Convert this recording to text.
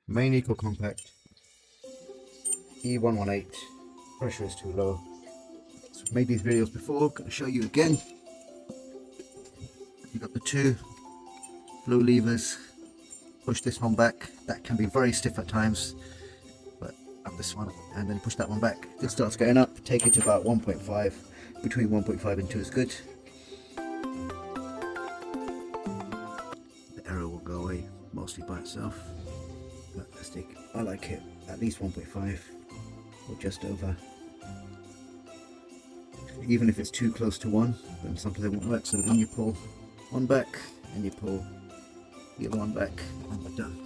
Main eco compact E118. Pressure is too low. So I've made these videos before, gonna show you again. You got the two flow levers. Push this one back. That can be very stiff at times, but up this one and then push that one back. It starts going up. Take it to about 1.5. Between 1.5 and 2 is good. The error will go away mostly by itself. But let's take, I like it at least 1.5 or just over. Even if it's too close to 1, then sometimes it won't work. So then you pull one back and you pull the other one back and we're done.